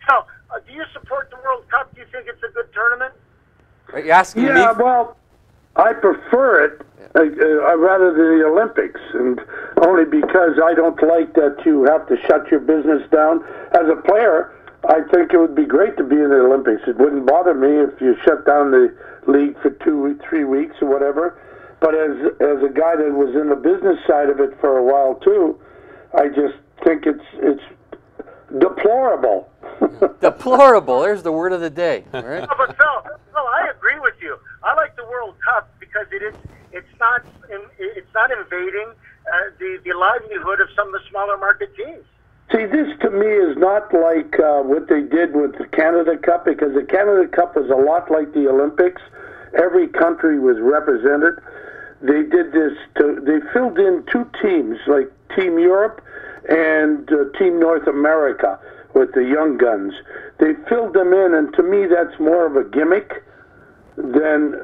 Phil, do you support the World Cup? Do you think it's a good tournament? Are you asking me? Yeah, well, I prefer it rather than the Olympics, and only because I don't like that you have to shut your business down. As a player, I think it would be great to be in the Olympics. It wouldn't bother me if you shut down the league for 3 weeks or whatever. But as a guy that was in the business side of it for a while too, I just think it's deplorable. Deplorable. There's the word of the day. All right? No, but Phil, I agree with you. I like the World Cup because it's not invading the livelihood of some of the smaller market teams. See, this to me is not like what they did with the Canada Cup, because the Canada Cup was a lot like the Olympics. Every country was represented. They did this they filled in 2 teams, like Team Europe and Team North America with the young guns. They filled them in, and to me that's more of a gimmick than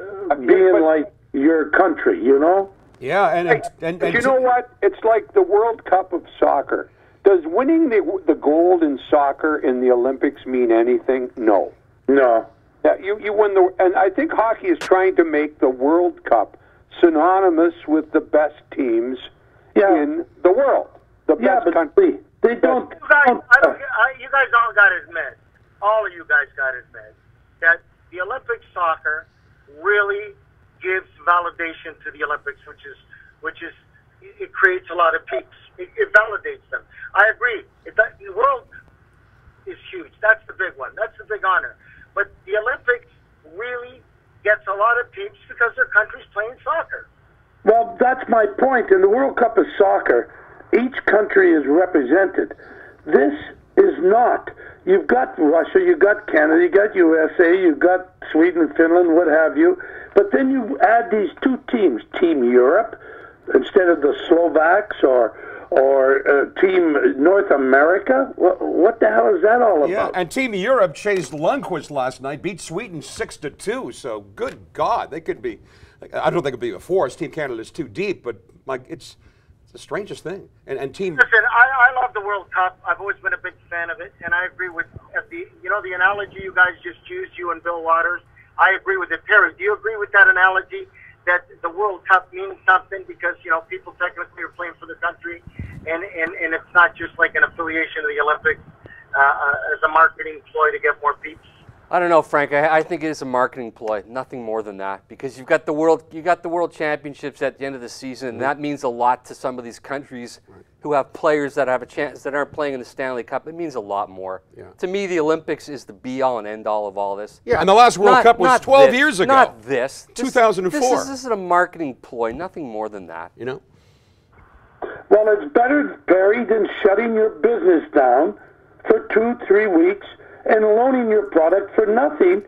being like your country, you know? Yeah, and you know what? It's like the World Cup of soccer. Does winning the gold in soccer in the Olympics mean anything? No. No. Yeah, you win and I think hockey is trying to make the World Cup synonymous with the best teams in the world. The best country. They don't. You guys all got to admit, all of you guys got to admit, that the Olympic soccer really gives validation to the Olympics, which is it creates a lot of peaks. It validates them. I agree. The world is huge. That's the big one. That's the big honor. But the Olympics really gets a lot of peeps because their country's playing soccer. Well, that's my point. In the World Cup of soccer, each country is represented. This is not. You've got Russia, you've got Canada, you've got USA, you've got Sweden, Finland, what have you. But then you add these 2 teams, Team Europe, instead of the Slovaks, or Team North America. What the hell is that all about? Yeah, and Team Europe chased Lundqvist last night, beat Sweden 6-2. So good God, they could be. I don't think it'd be a force. Team Canada's too deep, but it's the strangest thing. And Team. Listen, I love the World Cup. I've always been a big fan of it, and I agree with the analogy you guys just used, you and Bill Waters. I agree with it. Terry, do you agree with that analogy? That the World Cup means something because, people technically are playing for the country, and it's not just like an affiliation of the Olympics as a marketing ploy to get more peeps. I don't know, Frank. I think it is a marketing ploy, nothing more than that. Because you've got the world championships at the end of the season, and that means a lot to some of these countries who have players that have a chance that aren't playing in the Stanley Cup. It means a lot more. Yeah. To me, the Olympics is the be-all and end-all of all this. Yeah, and the last World Cup was 12 years ago. Not this. 2004. This is a marketing ploy, nothing more than that. Well, it's better, Barry, than shutting your business down for 2-3 weeks and loaning your product for nothing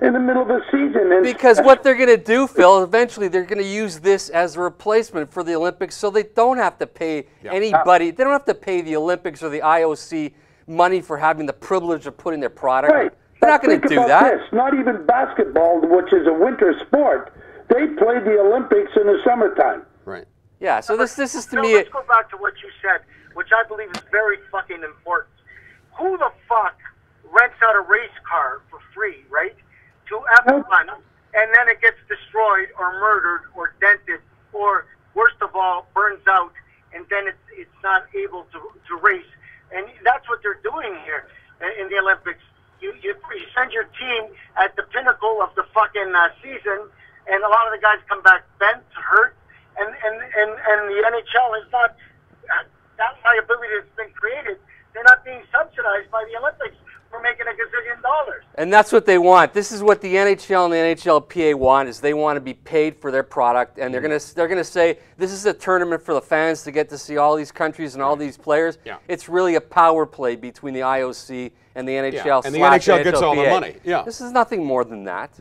in the middle of a season. And because what they're going to do, Phil, eventually they're going to use this as a replacement for the Olympics, so they don't have to pay anybody. They don't have to pay the Olympics or the IOC money for having the privilege of putting their product. Right. They're not going to do that. This. Not even basketball, which is a winter sport. They play the Olympics in the summertime. Right. Yeah, so this is to me. Let's go back to what you said, which I believe is very fucking important. Who the fuck rents out a race car for free, right? To everyone, and then it gets destroyed or murdered or dented or, worst of all, burns out, and then it's not able to race. And that's what they're doing here in the Olympics. You send your team at the pinnacle of the fucking season, and a lot of the guys come back bent, hurt, and the NHL is not, that liability that's been created, they're not being subsidized by the Olympics. We're making $1 gazillion. And that's what they want. This is what the NHL and the NHLPA want, is they want to be paid for their product, and they're gonna say this is a tournament for the fans to get to see all these countries and all these players. Yeah. It's really a power play between the IOC and the NHL. And the NHL gets all the money. Yeah. This is nothing more than that.